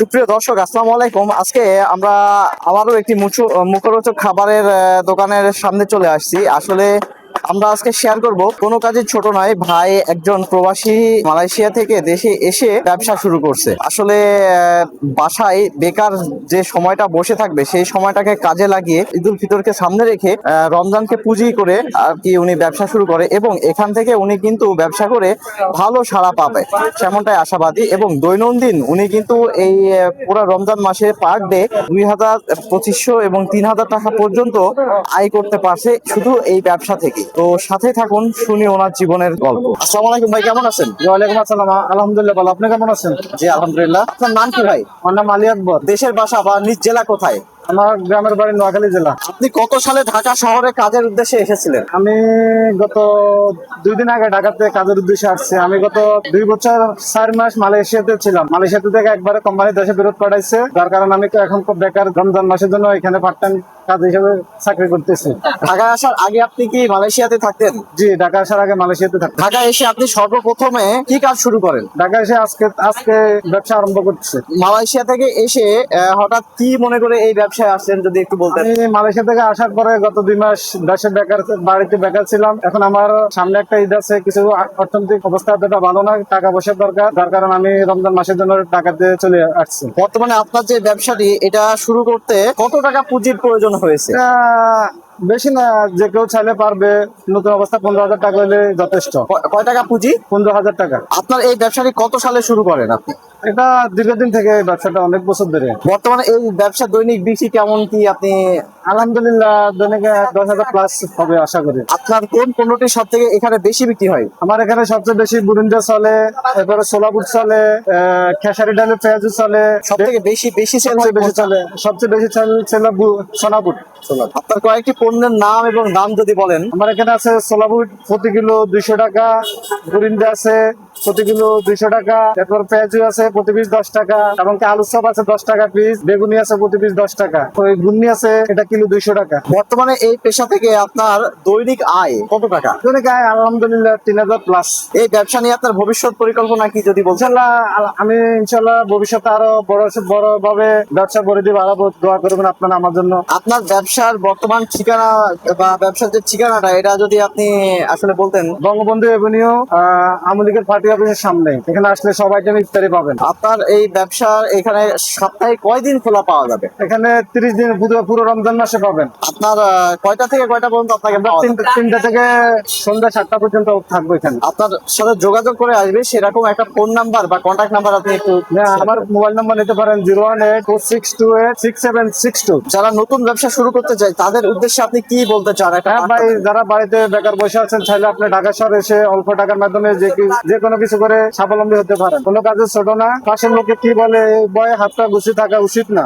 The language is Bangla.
সুপ্রিয় দর্শক, আসসালামু আলাইকুম। আজকে আমরা আবারও একটি মুখরোচক খাবারের দোকানের সামনে চলে আসছি। আসলে আমরা আজকে শেয়ার করব, কোনো কাজে ছোট নয় ভাই, একজন প্রবাসী মালয়েশিয়া থেকে দেশে এসে ব্যবসা শুরু করছে। আসলে বাসায় বেকার যে সময়টা বসে থাকবে সেই সময়টাকে কাজে লাগিয়ে ঈদুল ফিতরকে সামনে রেখে রমজানকে পুঁজি করে আর কি উনি ব্যবসা শুরু করে, এবং এখান থেকে উনি কিন্তু ব্যবসা করে ভালো সাড়া পাবে সেমনটাই আশাবাদী। এবং দৈনন্দিন উনি কিন্তু এই পুরো রমজান মাসে পার ডে 2,000, 2,500 এবং 3,000 টাকা পর্যন্ত আয় করতে পারছে শুধু এই ব্যবসা থেকে। তো সাথে থাকুন, শুনি ওনার জীবনের গল্প। আসসালামু আলাইকুম ভাই, কেমন আছেন? ওয়ালাইকুম আসসালাম, আলহামদুলিল্লাহ ভালো। আপনি কেমন আছেন? জি আলহামদুলিল্লাহ। আপনার নাম কি ভাই? আমার নাম আলী আকবর। দেশের বাসা বা নিজ জেলা কোথায়? আমার গ্রামের বাড়ি নোয়াখালী জেলা। আপনি কত সালে ঢাকা শহরে কাজের উদ্দেশ্যে এসেছিলেন? আমি গত 2 দিন আগে ঢাকাতে কাজের উদ্দেশ্যে আসছি। আমি গত 2 বছর 4 মাস মালয়েশিয়াতে ছিলাম। মালয়েশিয়াতে থেকে একবারে কোম্পানি দেশে ফেরত পাঠাইছে, যার কারণে আমি এখন খুব বেকার। রমজান মাসের জন্য এখানে পার্ট টাইম কাজ হিসেবে চাকরি করতেছি। ঢাকায় আসার আগে আপনি কি মালয়েশিয়াতে থাকতেন? জি, ঢাকা আসার আগে মালয়েশিয়াতে থাকতাম। ঢাকায় এসে আপনি সর্বপ্রথমে কি কাজ শুরু করেন? ঢাকা এসে আজকে ব্যবসা আরম্ভ করতেছে। মালয়েশিয়া থেকে এসে হঠাৎ কি মনে করে এই ব্যবসায় আসছেন, যদি একটু বলতেন। আমি মালয়েশিয়া থেকে আসার পরে গত 2 মাস দেশে বেকার, বাড়িতে বেকার ছিলাম। এখন আমার সামনে একটা ঈদ আছে, কিছু অর্থনৈতিক অবস্থা এতটা ভালো না, টাকা পয়সার দরকার, যার কারণে আমি রমজান মাসের জন্য টাকাতে চলে আসছি। বর্তমানে আপনার যে ব্যবসাটি, এটা শুরু করতে কত টাকা পুঁজির প্রয়োজন হয়েছে? এটা বেশি না, যে কেউ চাইলে পারবে। নতুন অবস্থা 15,000 টাকা হলে যথেষ্ট। কয় টাকা পুঁজি? 15,000 টাকা। আপনার এই ব্যবসাটি কত সালে শুরু করেন আপনি? এটা দীর্ঘদিন থেকে এই ব্যবসাটা, অনেক বছর ধরে। বর্তমানে এই ব্যবসা দৈনিক বিক্রি কেমন কি আপনি? আলহামদুলিল্লাহ দৈনিক 10,000 প্লাস হবে আশা করি। আপনার কোন পণ্যটি সব থেকে এখানে বেশি বিক্রি হয়? আমার এখানে সবচেয়ে বেশি বুরিন্দা চলে, এরপরে সোলাবুট চলে, খেসারি ডালের পেঁয়াজু চলে। সব থেকে বেশি সেল হয় সবচেয়ে বেশি চলে, সবচেয়ে বেশি চলে সোনাবুট। আপনার কয়েকটি পণ্যের নাম এবং দাম যদি বলেন। আমার এখানে আছে সোলাবুট প্রতি কিলো 200 টাকা, বুরিন্দা আছে প্রতি কিলো 200 টাকা, এরপর পেঁয়াজু আছে প্রতি পিস 10 টাকা, এবং আলু চপ আছে 10 টাকা পিস, বেগুনি আছে প্রতি পিস 10 টাকা, ওই গুন্নি আছে এটা কিলো 200 টাকা। বর্তমানে এই পেশা থেকে আপনার দৈনিক আয় কত টাকা? দৈনিক আয় আলহামদুলিল্লাহ 3,000 প্লাস। এই ব্যবসা নিয়ে আপনার ভবিষ্যৎ পরিকল্পনা কি যদি বলছেন? আমি ইনশাল্লাহ ভবিষ্যতে আরো বড় ভাবে ব্যবসা করে দিব, আরো দোয়া করবেন আপনারা আমার জন্য। আপনার ব্যবসার বর্তমান ঠিকানা বা ব্যবসার যে ঠিকানাটা, এটা যদি আপনি আসলে বলতেন। বঙ্গবন্ধু এভিনিউ, আওয়ামী লীগের পার্টি অফিসের সামনে। এখানে আসলে সব আইটেম ইফতারি পাবেন। আপনার এই ব্যবসার এখানে সপ্তাহে কয়দিন খোলা পাওয়া যাবে? এখানে 30 দিন, পুরো রমজান মাসে পাবেন। আপনার কয়টা থেকে কয়টা পর্যন্ত আপনাকে পাওয়া যাবে? 3টা থেকে সন্ধ্যা 7টা পর্যন্ত থাকবো এখানে। আপনার সাথে যোগাযোগ করে আসবে সেরকম একটা ফোন নাম্বার বা কন্ট্যাক্ট নাম্বার আপনি একটু। আমার মোবাইল নাম্বার নিতে পারেন 01846286762। যারা নতুন ব্যবসা শুরু করতে চায় তাদের উদ্দেশ্যে আপনি কি বলতে চান? হ্যাঁ ভাই, যারা বাড়িতে বেকার বসে আছেন, চাইলে আপনি ঢাকা শহরে এসে অল্প টাকার মাধ্যমে যে কোনো কিছু করে স্বাবলম্বী হতে পারেন। কোনো কাজে ছোট না। পাশের লোকে কি বলে এই বয়ে হাতটা গুছিয়ে থাকা উচিত না।